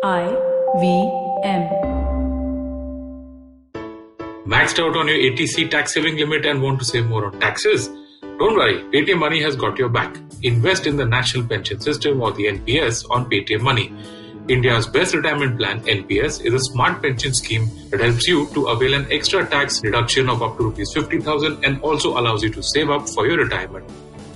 IVM. Maxed out on your ATC tax saving limit and want to save more on taxes? Don't worry, Paytm Money has got your back. Invest in the National Pension System or the NPS on Paytm Money. India's best retirement plan, NPS, is a smart pension scheme that helps you to avail an extra tax reduction of up to Rs 50,000 and also allows you to save up for your retirement.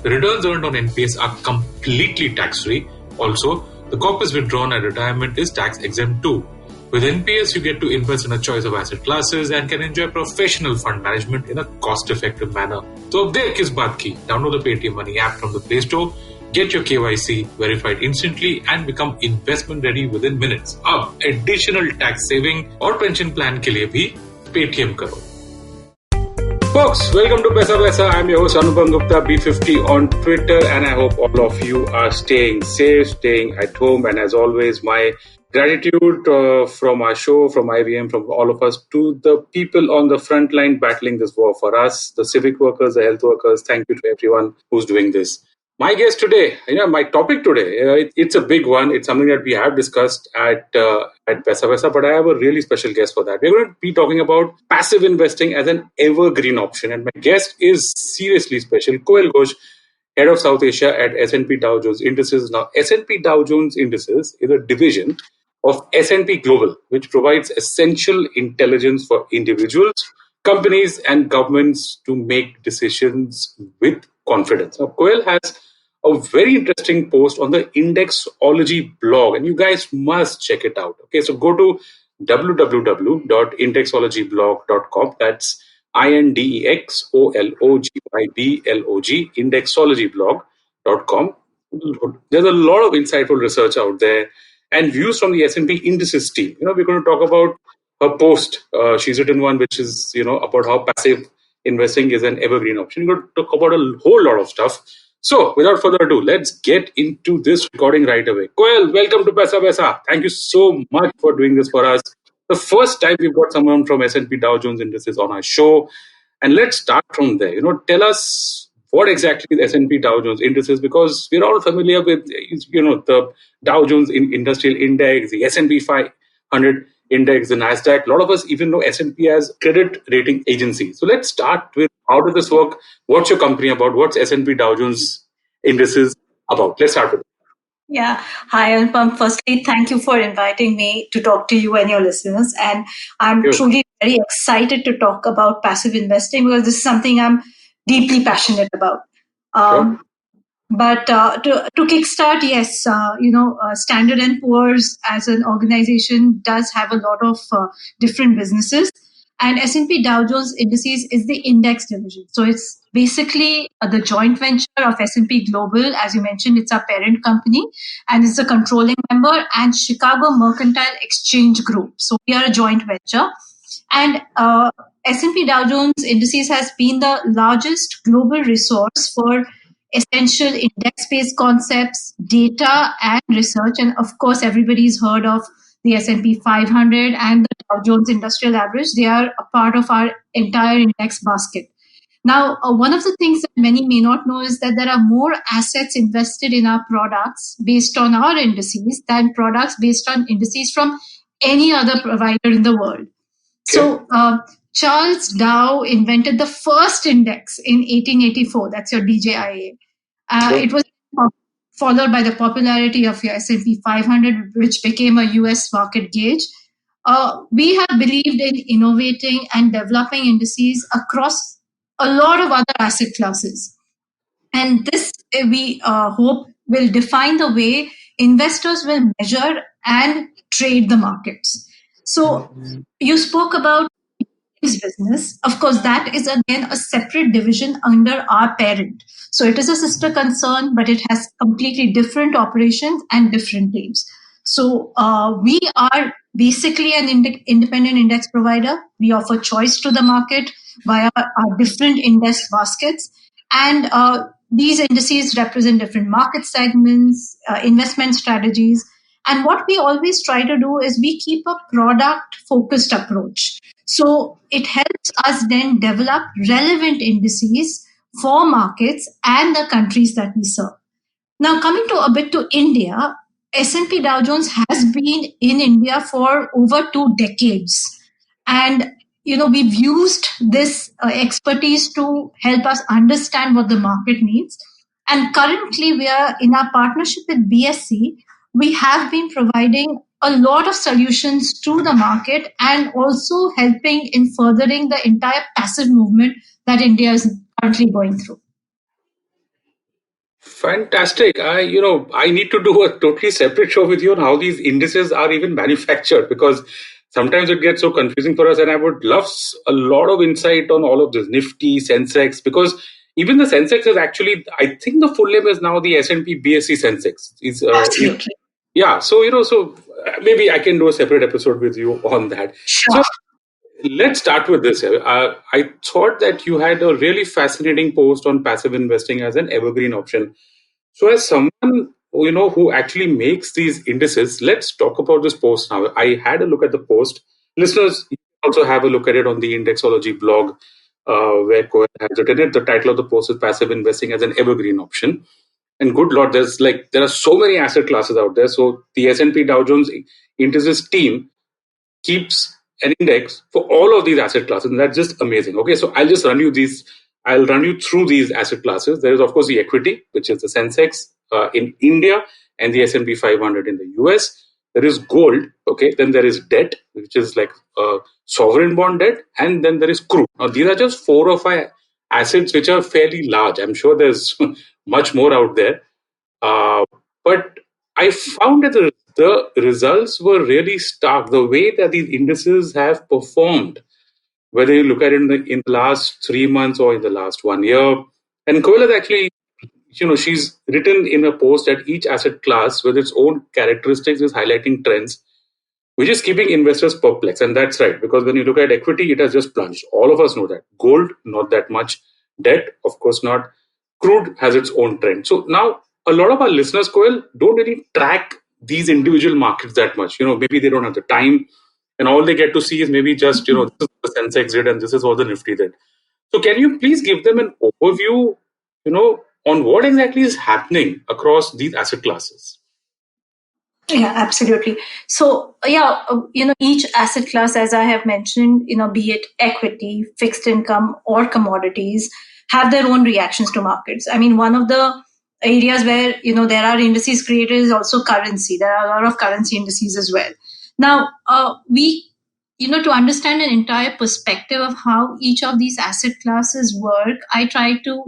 The returns earned on NPS are completely tax-free. Also, the corpus withdrawn at retirement is tax-exempt too. With NPS, you get to invest in a choice of asset classes and can enjoy professional fund management in a cost-effective manner. So, ab dekh kis baat ki? Download the Paytm Money app from the Play Store, get your KYC verified instantly and become investment ready within minutes. Ab additional tax saving और pension plan के लिए भी Paytm करो. Folks, welcome to Paisa Vaisa. I'm your host Anupam Gupta, B50 on Twitter, and I hope all of you are staying safe, staying at home, and as always, my gratitude from our show, from IVM, from all of us to the people on the front line battling this war for us, the civic workers, the health workers. Thank you to everyone who's doing this. My guest today, my topic today, it's a big one. It's something that we have discussed at Paisa Vaisa, but I have a really special guest for that. We're going to be talking about passive investing as an evergreen option. And my guest is seriously special, Koel Ghosh, Head of South Asia at S&P Dow Jones Indices. Now, S&P Dow Jones Indices is a division of S&P Global, which provides essential intelligence for individuals, companies, and governments to make decisions with confidence. Now, Koel has a very interesting post on the Indexology blog, and you guys must check it out. Okay, so go to www.indexologyblog.com. That's INDEXOLOGYBLOG, indexologyblog.com. There's a lot of insightful research out there and views from the S&P Indices team. We're going to talk about her post. She's written one which is, about how passive investing is an evergreen option. We're going to talk about a whole lot of stuff. So, without further ado, let's get into this recording right away. Koel, welcome to Paisa Vaisa. Thank you so much for doing this for us. The first time we've got someone from S&P Dow Jones Indices on our show. And let's start from there. Tell us what exactly is S&P Dow Jones Indices, because we're all familiar with, the Dow Jones Industrial Index, the S&P 500 Index, the NASDAQ. A lot of us even know S&P as credit rating agency. So let's start with how does this work? What's your company about? What's S&P Dow Jones Indices about? Let's start with it. Yeah. Hi, Anupam. Firstly, thank you for inviting me to talk to you and your listeners. And I'm truly very excited to talk about passive investing because this is something I'm deeply passionate about. But to kickstart, yes, Standard & Poor's as an organization does have a lot of different businesses. And S&P Dow Jones Indices is the index division. So it's basically the joint venture of S&P Global. As you mentioned, it's our parent company and it's a controlling member, and Chicago Mercantile Exchange Group. So we are a joint venture. And S&P Dow Jones Indices has been the largest global resource for essential index-based concepts, data, and research. And of course, everybody's heard of the S&P 500 and the Dow Jones Industrial Average. They are a part of our entire index basket. Now, one of the things that many may not know is that there are more assets invested in our products based on our indices than products based on indices from any other provider in the world. So, Charles Dow invented the first index in 1884. That's your DJIA. It was followed by the popularity of your S&P 500, which became a US market gauge. We have believed in innovating and developing indices across a lot of other asset classes. And this, we hope, will define the way investors will measure and trade the markets. So you spoke about business. Of course, that is again a separate division under our parent. So it is a sister concern, but it has completely different operations and different teams. So we are basically an independent index provider. We offer choice to the market via our different index baskets. And these indices represent different market segments, investment strategies. And what we always try to do is we keep a product-focused approach. So it helps us then develop relevant indices for markets and the countries that we serve. Now, coming to a bit to India, S&P Dow Jones has been in India for over 2 decades. And, we've used this expertise to help us understand what the market needs. And currently, we are in our partnership with BSC. We have been providing a lot of solutions to the market and also helping in furthering the entire passive movement that India is currently going through. Fantastic. I need to do a totally separate show with you on how these indices are even manufactured, because sometimes it gets so confusing for us. And I would love a lot of insight on all of this Nifty, Sensex, because even the Sensex is actually, I think the full name is now the S&P BSC Sensex. Absolutely. Yeah. So, maybe I can do a separate episode with you on that. Sure. So, let's start with this. I thought that you had a really fascinating post on passive investing as an evergreen option. So, as someone who actually makes these indices, let's talk about this post now. I had a look at the post. Listeners, you can also have a look at it on the Indexology blog, where Koel has written it. The title of the post is "Passive Investing as an Evergreen Option." And good Lord, there are so many asset classes out there. So the S&P Dow Jones Indices team keeps an index for all of these asset classes, and that's just amazing. Okay, so I'll run you through these asset classes. There is, of course, the equity, which is the Sensex in India, and the S&P 500 in the US. There is gold, okay. Then there is debt, which is like sovereign bond debt, and then there is crude. Now, these are just 4 or 5 assets which are fairly large. I'm sure there's much more out there, but I found that the results were really stark. The way that these indices have performed, whether you look at it in the last 3 months or in the last 1 year. And Koel has actually, she's written in a post that each asset class with its own characteristics is highlighting trends, which is keeping investors perplexed. And that's right, because when you look at equity, it has just plunged. All of us know that. Gold, not that much. Debt, of course not. Crude has its own trend. So now a lot of our listeners, Koel, don't really track these individual markets that much. Maybe they don't have the time, and all they get to see is maybe just, this is what the Sensex did and this is what the Nifty did. So can you please give them an overview, on what exactly is happening across these asset classes? Yeah, absolutely. So, each asset class, as I have mentioned, be it equity, fixed income, or commodities, have their own reactions to markets. I mean, one of the areas where, there are indices created is also currency. There are a lot of currency indices as well. Now, to understand an entire perspective of how each of these asset classes work, I try to,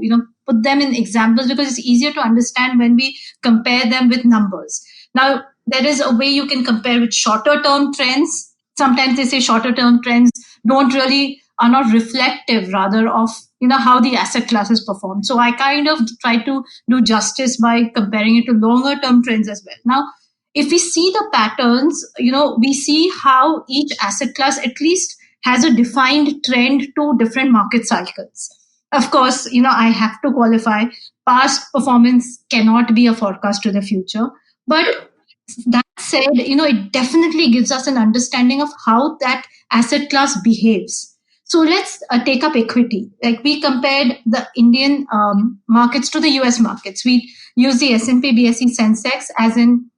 put them in examples because it's easier to understand when we compare them with numbers. Now, there is a way you can compare with shorter term trends. Sometimes they say shorter term trends are not reflective rather of how the asset classes perform. So I kind of try to do justice by comparing it to longer term trends as well. Now, if we see the patterns, we see how each asset class at least has a defined trend to different market cycles. Of course, I have to qualify past performance cannot be a forecast to the future, but that said, it definitely gives us an understanding of how that asset class behaves. So let's take up equity. Like we compared the Indian markets to the US markets. We use the S&P BSE Sensex as an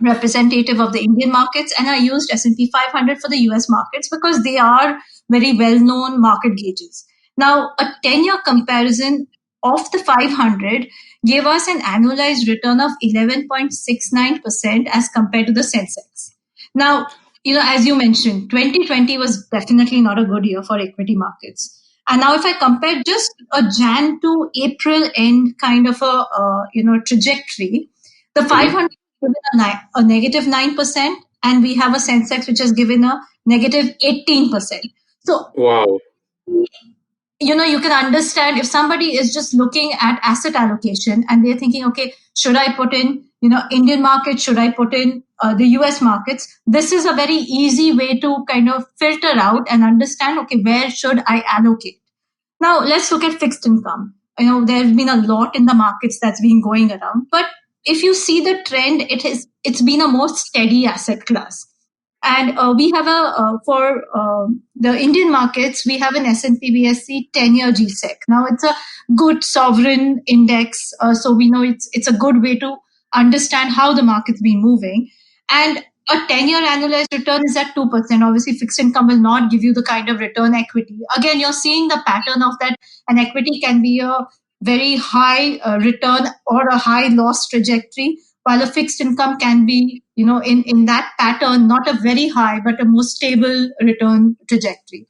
representative of the Indian markets, and I used S&P 500 for the US markets because they are very well-known market gauges. Now, a 10-year comparison of the 500 gave us an annualized return of 11.69% as compared to the Sensex. Now, as you mentioned, 2020 was definitely not a good year for equity markets. And now if I compare just a Jan to April end kind of a trajectory, the 500 given a negative 9%, and we have a Sensex which has given a negative 18%. So, wow. You can understand if somebody is just looking at asset allocation and they're thinking, okay, should I put in, Indian market? Should I put in the US markets? This is a very easy way to kind of filter out and understand, okay, where should I allocate? Now, let's look at fixed income. There's been a lot in the markets that's been going around, but if you see the trend, it's been a more steady asset class. And we have for the Indian markets, we have an S&P BSC 10-year GSEC. Now, it's a good sovereign index, so we know it's a good way to understand how the market's been moving. And a 10-year annualized return is at 2%. Obviously, fixed income will not give you the kind of return equity. Again, you're seeing the pattern of that. An equity can be a very high return or a high loss trajectory, while a fixed income can be, in that pattern, not a very high, but a more stable return trajectory.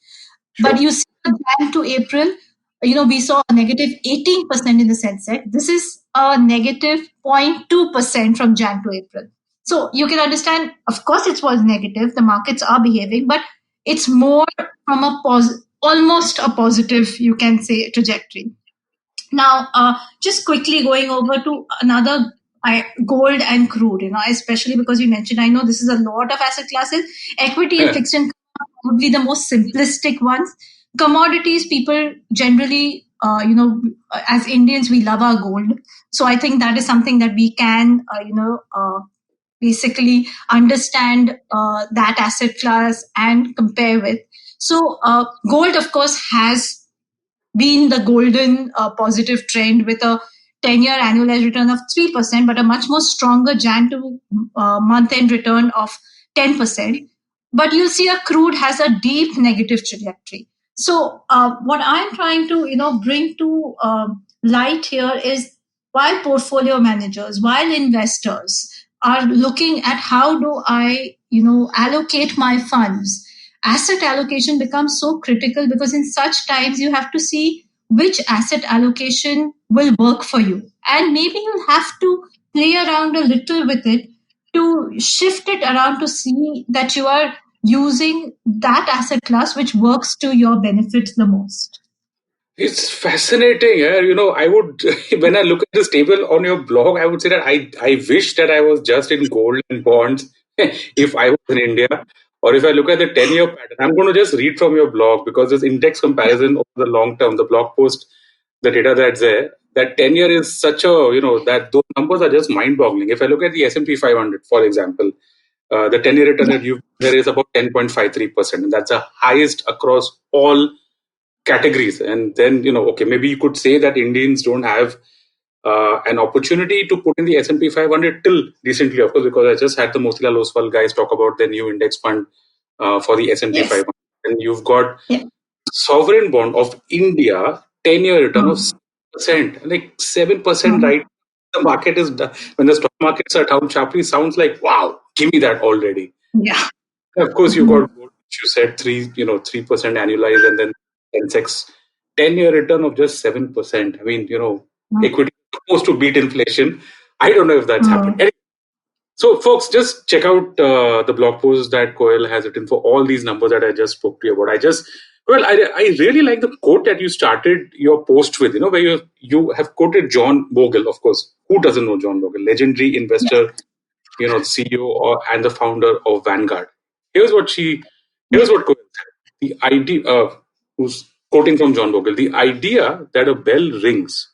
Sure. But you see, Jan to April, we saw a negative 18% in the Sensex. This is a negative 0.2% from Jan to April. So you can understand, of course, it was negative. The markets are behaving, but it's more from almost a positive, you can say, trajectory. Now, just quickly going over to another gold and crude, especially because you mentioned, I know this is a lot of asset classes. Equity and fixed income are probably the most simplistic ones. Commodities, people generally, as Indians, we love our gold. So I think that is something that we can, basically understand that asset class and compare with. So gold, of course, has been the golden positive trend with a 10-year annualized return of 3%, but a much more stronger Jan to month-end return of 10%. But you'll see a crude has a deep negative trajectory. So what I'm trying to, bring to light here is while portfolio managers, while investors are looking at how do I, allocate my funds, asset allocation becomes so critical because in such times you have to see which asset allocation will work for you. And maybe you'll have to play around a little with it to shift it around to see that you are using that asset class which works to your benefit the most. It's fascinating. I would, when I look at this table on your blog, I would say that I wish that I was just in gold and bonds if I was in India. Or if I look at the 10-year pattern, I'm going to just read from your blog because this index comparison over the long term, the blog post, the data that's there, that 10-year is such a, that those numbers are just mind-boggling. If I look at the S&P 500, for example, the 10-year return that there is about 10.53%. And that's the highest across all categories. And then, okay, maybe you could say that Indians don't have an opportunity to put in the S&P 500 till recently, of course, because I just had the Motilal Oswal guys talk about their new index fund for the S&P 500. And you've got sovereign bond of India, 10-year return of 7%, like 7% right. The market is, when the stock markets are down sharply, sounds like, wow, give me that already. Yeah. Of course, you got gold, which you said 3% annualized, and then Sensex 10-year return of just 7%. I mean, equity is supposed to beat inflation. I don't know if that's happened. Anyway, so, folks, just check out the blog post that Koel has written for all these numbers that I just spoke to you about. I really like the quote that you started your post with, where you have quoted John Bogle, of course. Who doesn't know John Bogle? Legendary investor, CEO and the founder of Vanguard. Here's what Koel said. The idea, who's quoting from John Bogle, the idea that a bell rings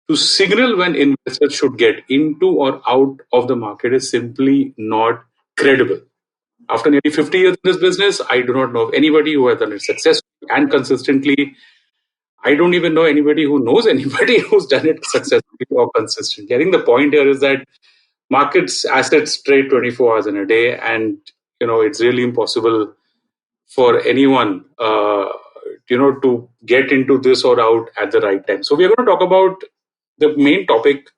to signal when investors should get into or out of the market is simply not credible. After nearly 50 years in this business, I do not know of anybody who has done it successfully and consistently. I don't even know anybody who knows anybody who's done it successfully or consistently. I think the point here is that markets, assets trade 24 hours in a day, and it's really impossible for anyone to get into this or out at the right time. So we are going to talk about the main topic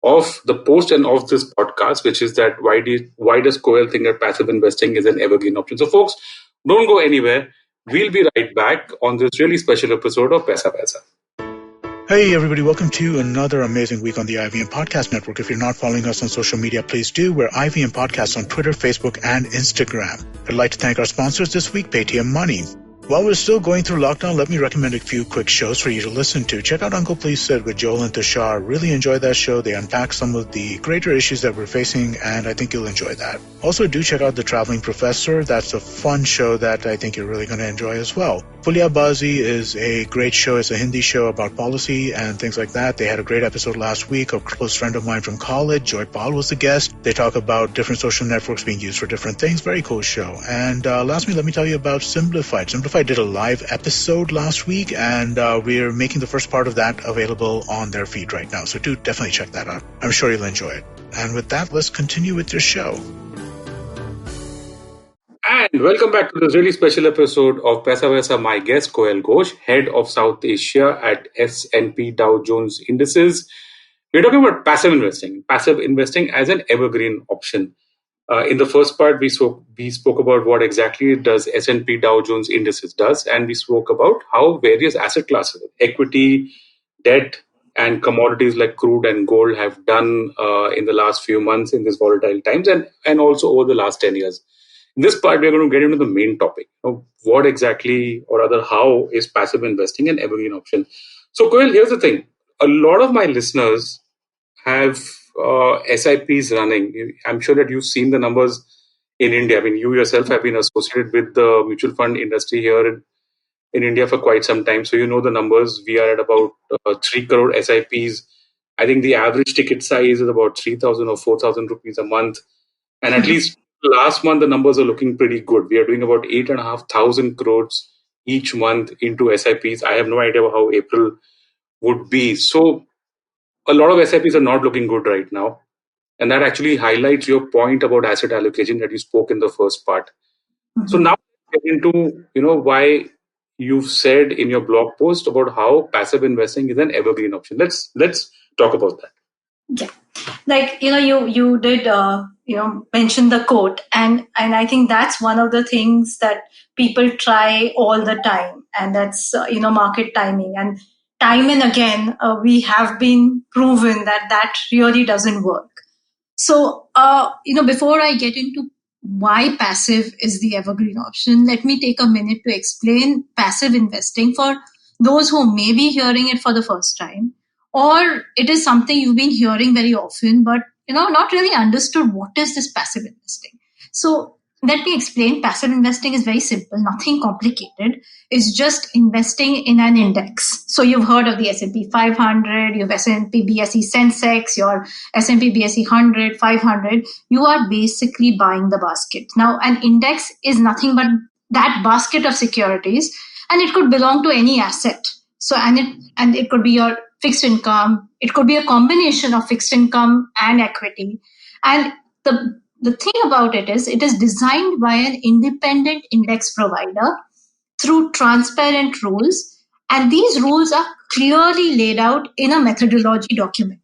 of the post and of this podcast, which is that why does Koel think that passive investing is an evergreen option? So folks, don't go anywhere. We'll be right back on this really special episode of Paisa Vaisa. Hey everybody, welcome to another amazing week on the IVM Podcast Network. If you're not following us on social media, please do. We're IVM Podcasts on Twitter, Facebook, and Instagram. I'd like to thank our sponsors this week, Paytm Money. While we're still going through lockdown, let me recommend a few quick shows for you to listen to. Check out Uncle Please Sit with Joel and Tushar. Really enjoy that show. They unpack some of the greater issues that we're facing, and I think you'll enjoy that. Also, do check out The Traveling Professor. That's a fun show that I think you're really going to enjoy as well. Fulia Bazi is a great show. It's a Hindi show about policy and things like that. They had a great episode last week. A close friend of mine from college, Joy Paul, was the guest. They talk about different social networks being used for different things. Very cool show. And lastly, let me tell you about Simplified. Simplified did a live episode last week, and we're making the first part of that available on their feed right now. So do definitely check that out. I'm sure you'll enjoy it. And with that, let's continue with your show. And welcome back to this really special episode of Paisa Vaisa. My guest, Koel Ghosh, head of South Asia at S&P Dow Jones Indices. We're talking about passive investing as an evergreen option. In the first part, we spoke about what exactly does S&P Dow Jones Indices does, and we spoke about how various asset classes, equity, debt, and commodities like crude and gold have done in the last few months in these volatile times, and also over the last 10 years. In this part, we're going to get into the main topic. What exactly, or rather, how is passive investing an evergreen option? So, Koel, here's the thing. A lot of my listeners have SIPs running. I'm sure that you've seen the numbers in India. I mean, you yourself have been associated with the mutual fund industry here in India for quite some time. So you know the numbers. We are at about 3 crore SIPs. I think the average ticket size is about 3,000 or 4,000 rupees a month. And at least last month, the numbers are looking pretty good. We are doing about 8,500 crores each month into SIPs. I have no idea how April would be. So a lot of SIPs are not looking good right now. And that actually highlights your point about asset allocation that you spoke in the first part. So now let's get into why you've said in your blog post about how passive investing is an evergreen option. Let's talk about that. Yeah, like you did mention the quote, and I think that's one of the things that people try all the time, and that's market timing, and time and again we have been proven that really doesn't work. So before I get into why passive is the evergreen option, let me take a minute to explain passive investing for those who may be hearing it for the first time, or it is something you've been hearing very often, but not really understood what is this passive investing. So let me explain. Passive investing is very simple, nothing complicated. It's just investing in an index. So you've heard of the S&P 500, you have S&P BSE Sensex, your S&P BSE 100, 500. You are basically buying the basket. Now, an index is nothing but that basket of securities, and it could belong to any asset. So, and it could be your fixed income. It could be a combination of fixed income and equity. And the thing about it is designed by an independent index provider through transparent rules. And these rules are clearly laid out in a methodology document.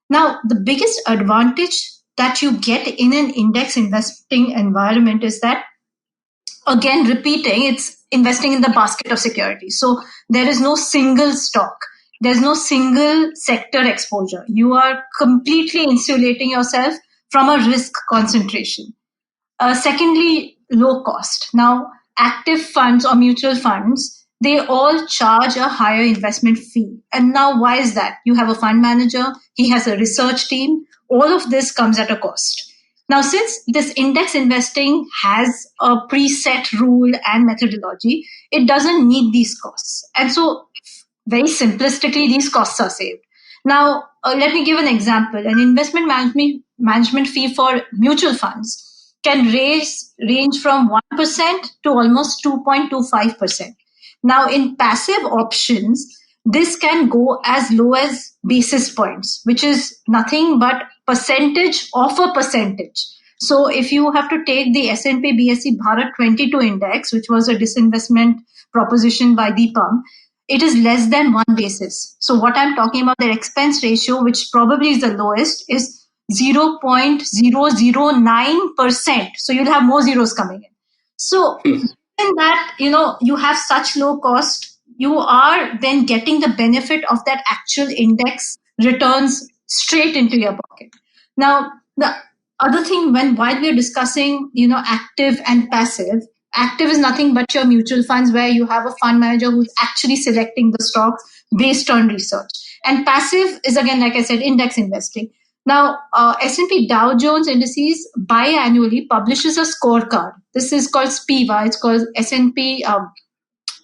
Now, the biggest advantage that you get in an index investing environment is that, again, repeating, it's investing in the basket of securities. So there is no single stock. There's no single sector exposure. You are completely insulating yourself from a risk concentration. Secondly, low cost. Now, active funds or mutual funds, they all charge a higher investment fee. And now, why is that? You have a fund manager, he has a research team. All of this comes at a cost. Now, since this index investing has a preset rule and methodology, it doesn't need these costs. And so, very simplistically, these costs are saved. Now, let me give an example. An investment management fee for mutual funds can range from 1% to almost 2.25%. Now, in passive options, this can go as low as basis points, which is nothing but percentage of a percentage. So if you have to take the S&P BSE Bharat 22 index, which was a disinvestment proposition by Deepam, it is less than 1 basis. So what I'm talking about, the expense ratio, which probably is the lowest, is 0.009%. So you'll have more zeros coming in. So in that, you have such low cost, you are then getting the benefit of that actual index returns straight into your pocket. Now, the other thing, while we're discussing, active and passive, active is nothing but your mutual funds where you have a fund manager who's actually selecting the stocks based on research. And passive is, again, like I said, index investing. Now, S&P Dow Jones Indices biannually publishes a scorecard. This is called SPIVA. It's called S&P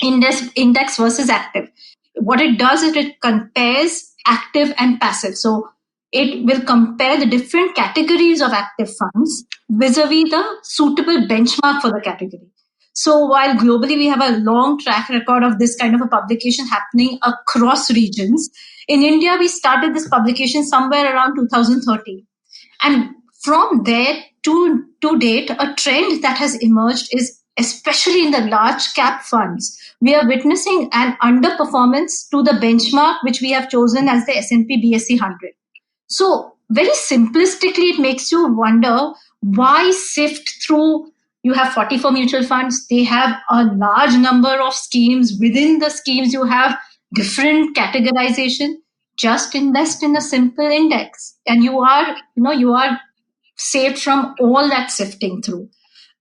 Index versus Active. What it does is it compares active and passive. So it will compare the different categories of active funds vis-a-vis the suitable benchmark for the category. So while globally we have a long track record of this kind of a publication happening across regions, in India we started this publication somewhere around 2013. And from there to date, a trend that has emerged is, especially in the large cap funds, we are witnessing an underperformance to the benchmark which we have chosen as the S&P BSE 100. So very simplistically, it makes you wonder why sift through. You have 44 mutual funds. They have a large number of schemes. Within the schemes, you have different categorization. Just invest in a simple index, and you are saved from all that sifting through.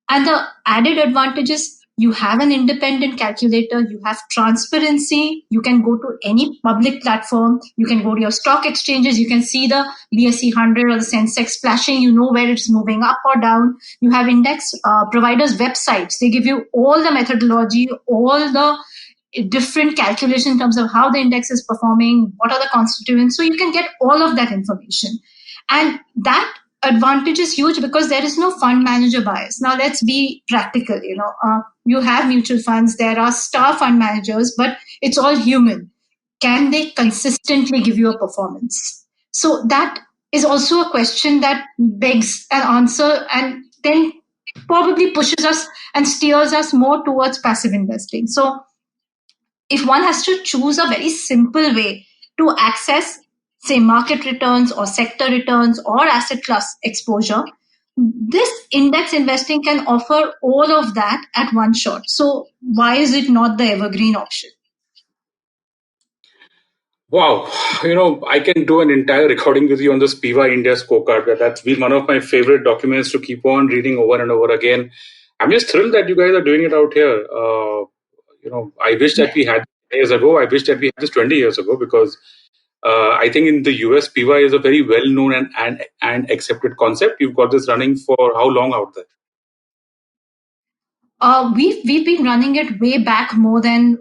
And the added advantage is you have an independent calculator, you have transparency, you can go to any public platform, you can go to your stock exchanges, you can see the BSE 100 or the Sensex flashing, you know where it's moving up or down. You have index providers' websites, they give you all the methodology, all the different calculations in terms of how the index is performing, what are the constituents, so you can get all of that information. And that advantage is huge because there is no fund manager bias. Now let's be practical. You have mutual funds, there are star fund managers, but it's all human. Can they consistently give you a performance? So that is also a question that begs an answer, and then probably pushes us and steers us more towards passive investing. So if one has to choose a very simple way to access, say, market returns or sector returns or asset class exposure, this index investing can offer all of that at one shot. So why is it not the evergreen option? Wow, I can do an entire recording with you on the SPIVA India scorecard. That's been one of my favorite documents to keep on reading over and over again. I'm just thrilled that you guys are doing it out here. I wish that we had this years ago. I wish that we had this 20 years ago, because I think in the US, SPIVA is a very well-known and accepted concept. You've got this running for how long out there? We've been running it way back, more than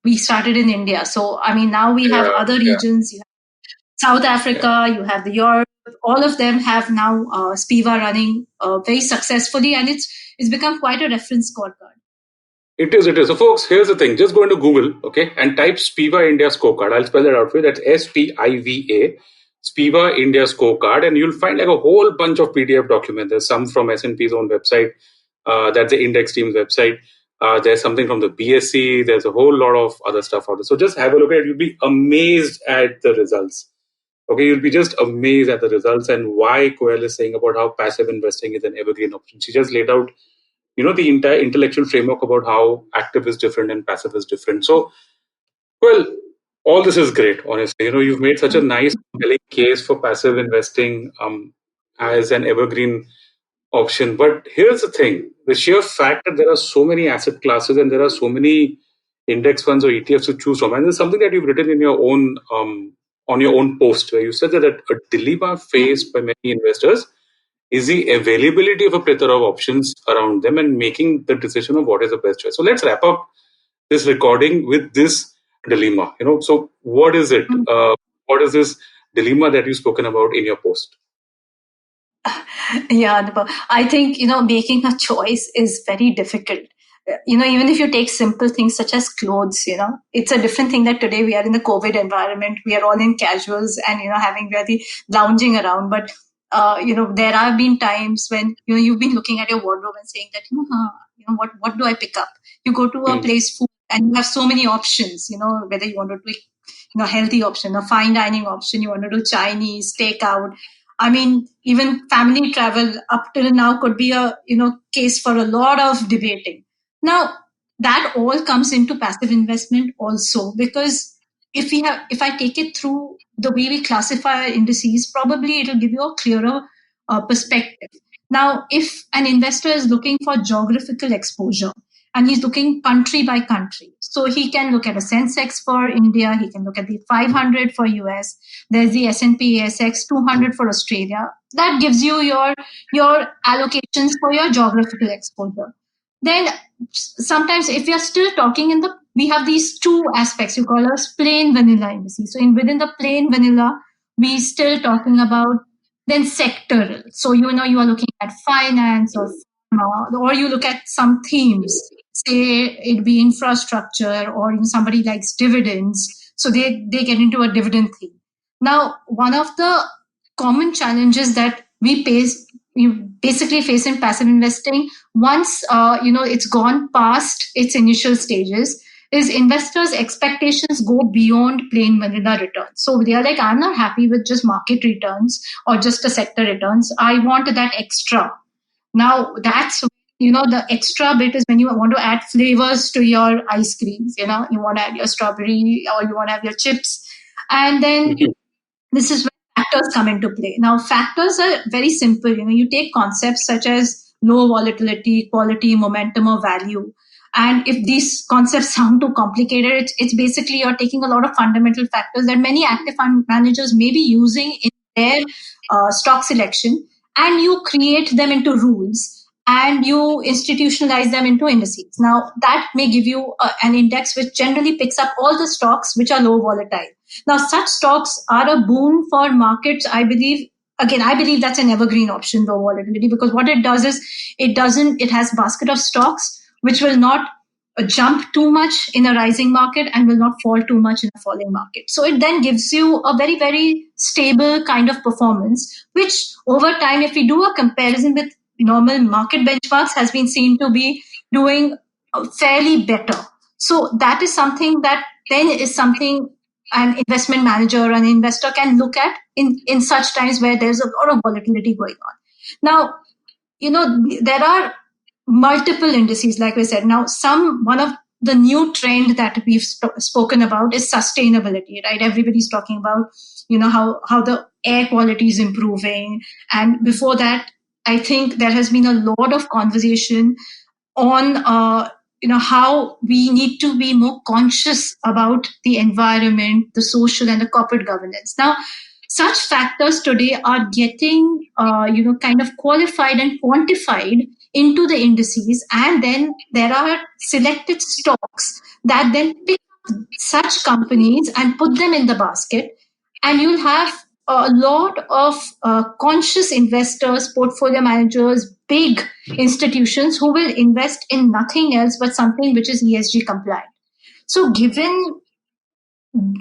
we started in India. So I mean, now we have other regions. You have South Africa, you have the Europe. All of them have now SPIVA running very successfully, and it's become quite a reference scorecard. It is. So, folks, here's the thing. Just go into Google, okay, and type SPIVA India scorecard. I'll spell that out for you. That's SPIVA, SPIVA India scorecard, and you'll find like a whole bunch of PDF documents. There's some from S&P's own website. That's the index team's website. There's something from the BSE. There's a whole lot of other stuff out there. So just have a look at it. You'll be amazed at the results. Okay, you'll be just amazed at the results and why Koel is saying about how passive investing is an evergreen option. She just laid out, the entire intellectual framework about how active is different and passive is different. So, well, all this is great, honestly. You've made such a nice, compelling case for passive investing as an evergreen option. But here's the thing: the sheer fact that there are so many asset classes and there are so many index funds or ETFs to choose from, and there's something that you've written in your own on your own post, where you said that a dilemma faced by many investors is the availability of a plethora of options around them and making the decision of what is the best choice. So let's wrap up this recording with this dilemma. So what is it? What is this dilemma that you've spoken about in your post? Yeah, I think, making a choice is very difficult. Even if you take simple things such as clothes, it's a different thing that today we are in the COVID environment. We are all in casuals and, having really lounging around. But, there have been times when, you've been looking at your wardrobe and saying that, what do I pick up? You go to a place food and you have so many options, whether you want to do, healthy option, a fine dining option, you want to do Chinese, takeout. I mean, even family travel up till now could be a, case for a lot of debating. Now, that all comes into passive investment also, because if I take it through the way we classify our indices, probably it'll give you a clearer perspective. Now, if an investor is looking for geographical exposure and he's looking country by country, so he can look at a Sensex for India, he can look at the 500 for US, there's the S&P ASX 200 for Australia. That gives you your allocations for your geographical exposure. Then sometimes if we are still talking we have these two aspects you call as plain vanilla indices. So within the plain vanilla, we still talking about then sectoral. So you are looking at finance or pharma, or you look at some themes, say it be infrastructure, or somebody likes dividends, so they get into a dividend theme. Now, one of the common challenges that you basically face in passive investing once it's gone past its initial stages is investors' expectations go beyond plain vanilla returns. So they are like, I'm not happy with just market returns or just the sector returns. I want that extra. Now that's the extra bit is when you want to add flavors to your ice creams. You want to add your strawberry or you want to have your chips, and then this is where factors come into play. Now, factors are very simple. You take concepts such as low volatility, quality, momentum, or value. And if these concepts sound too complicated, it's basically you're taking a lot of fundamental factors that many active fund managers may be using in their stock selection, and you create them into rules and you institutionalize them into indices. Now, that may give you an index which generally picks up all the stocks which are low volatile. Now, such stocks are a boon for markets, I believe. Again, I believe that's an evergreen option, low volatility, because what it does is it has a basket of stocks which will not jump too much in a rising market and will not fall too much in a falling market. So it then gives you a very, very stable kind of performance, which over time, if we do a comparison with normal market benchmarks, has been seen to be doing fairly better. So that is something that then is something an investment manager or an investor can look at in such times where there's a lot of volatility going on. Now, there are multiple indices, like we said. Now, one of the new trend that we've spoken about is sustainability, right? Everybody's talking about, how the air quality is improving. And before that, I think there has been a lot of conversation on, how we need to be more conscious about the environment, the social and the corporate governance. Now, such factors today are getting, kind of qualified and quantified into the indices. And then there are selected stocks that then pick up such companies and put them in the basket. And you'll have a lot of conscious investors, portfolio managers, big institutions who will invest in nothing else but something which is ESG compliant. So given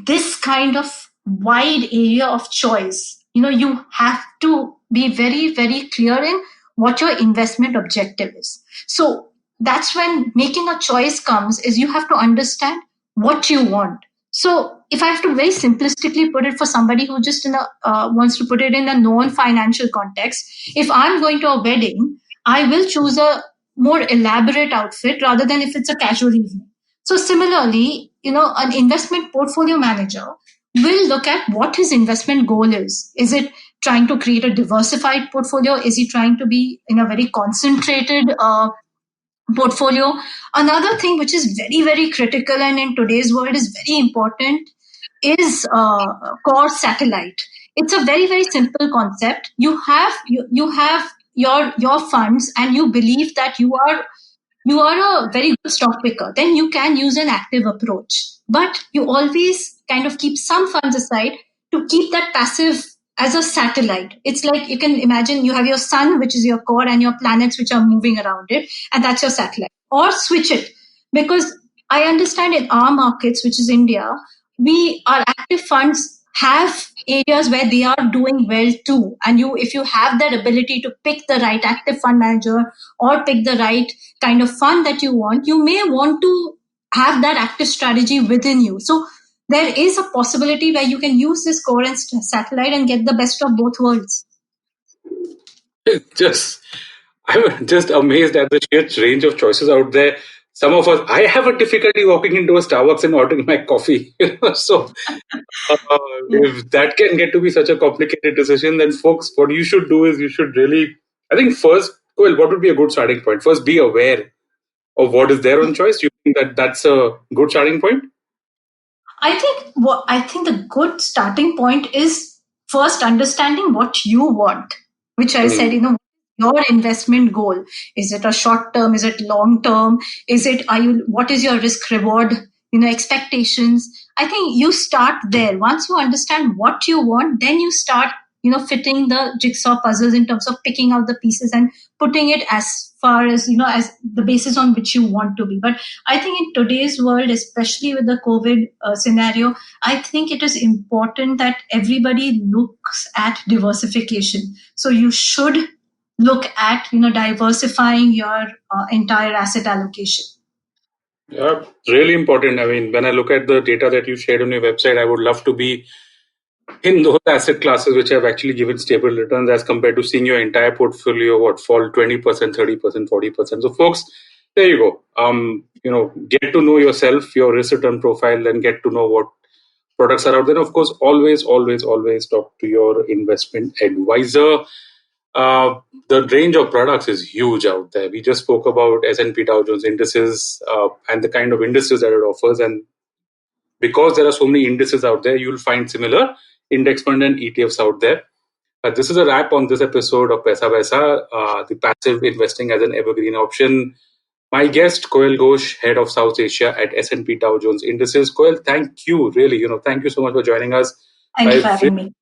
this kind of wide area of choice, you have to be very, very clear in what your investment objective is. So that's when making a choice comes, is you have to understand what you want. So if I have to very simplistically put it for somebody who just wants to put it in a non-financial context, if I'm going to a wedding, I will choose a more elaborate outfit rather than if it's a casual evening. So similarly, an investment portfolio manager will look at what his investment goal is. Is it trying to create a diversified portfolio? Is he trying to be in a very concentrated portfolio? Another thing which is very, very critical and in today's world is very important is core satellite. It's a very, very simple concept. You have your funds and you believe that you are a very good stock picker, then you can use an active approach. But you always kind of keep some funds aside to keep that passive as a satellite. It's like you can imagine you have your sun, which is your core, and your planets, which are moving around it, and that's your satellite. Or switch it. Because I understand in our markets, which is India, our active funds have areas where they are doing well too. And if you have that ability to pick the right active fund manager or pick the right kind of fund that you want, you may want to have that active strategy within you. So there is a possibility where you can use this core and satellite and get the best of both worlds. I'm just amazed at the sheer range of choices out there. Some of us, I have a difficulty walking into a Starbucks and ordering my coffee. So if that can get to be such a complicated decision, then folks, what you should do is you should really, I think first, well, what would be a good starting point? First, be aware of what is there on choice. Do you think that that's a good starting point? I think the good starting point is first understanding what you want, which I said, your investment goal. Is it a short term? Is it long term? What is your risk reward, expectations? I think you start there. Once you understand what you want, then you start fitting the jigsaw puzzles in terms of picking out the pieces and putting it as far as, as the basis on which you want to be. But I think in today's world, especially with the COVID scenario, I think it is important that everybody looks at diversification. So you should look at, diversifying your entire asset allocation. Yeah, really important. I mean, when I look at the data that you shared on your website, I would love to be in those asset classes which have actually given stable returns as compared to seeing your entire portfolio fall 20%, 30%, 40%. So folks, there you go. Get to know yourself, your risk return profile, and get to know what products are out there. Of course, always talk to your investment advisor. The range of products is huge out there. We just spoke about S&P Dow Jones Indices and the kind of indices that it offers. And because there are so many indices out there, you'll find similar index fund and ETFs out there. This is a wrap on this episode of Paisa Vaisa, the passive investing as an evergreen option. My guest, Koel Ghosh, head of South Asia at S&P Dow Jones Indices. Koel, thank you, really. Thank you so much for joining us. Thank you for having me.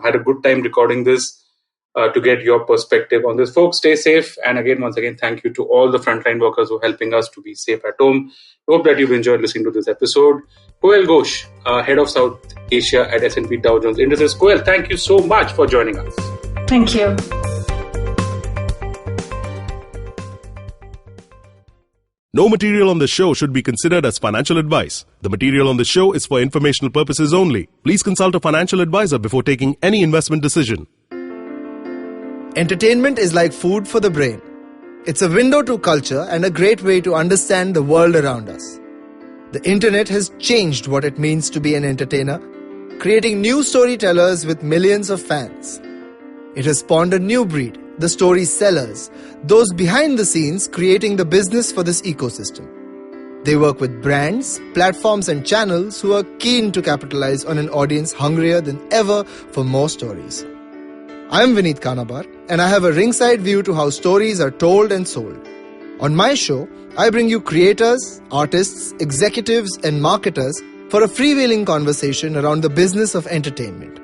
Had a good time recording this to get your perspective on this. Folks, stay safe. And once again, thank you to all the frontline workers who are helping us to be safe at home. Hope that you've enjoyed listening to this episode. Koel Ghosh, head of South Asia at S&P Dow Jones Indices. Koel, thank you so much for joining us. Thank you. No material on the show should be considered as financial advice. The material on the show is for informational purposes only. Please consult a financial advisor before taking any investment decision. Entertainment is like food for the brain. It's a window to culture and a great way to understand the world around us. The internet has changed what it means to be an entertainer, creating new storytellers with millions of fans. It has spawned a new breed, the story sellers, those behind the scenes creating the business for this ecosystem. They work with brands, platforms and channels who are keen to capitalize on an audience hungrier than ever for more stories. I am Vineet Kanabar, and I have a ringside view to how stories are told and sold. On my show, I bring you creators, artists, executives and marketers for a freewheeling conversation around the business of entertainment.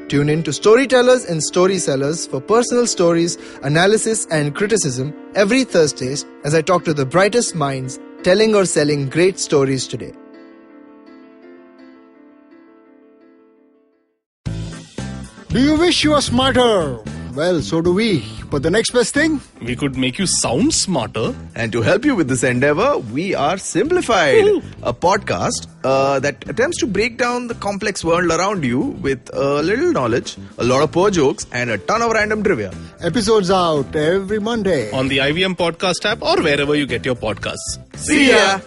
Tune in to Storytellers and Story Sellers for personal stories, analysis and criticism every Thursdays as I talk to the brightest minds telling or selling great stories today. Do you wish you were smarter? Well, so do we. But the next best thing? We could make you sound smarter. And to help you with this endeavor, we are Simplified, a podcast that attempts to break down the complex world around you with a little knowledge, a lot of poor jokes, and a ton of random trivia. Episodes out every Monday On the IVM Podcast app or wherever you get your podcasts. See ya!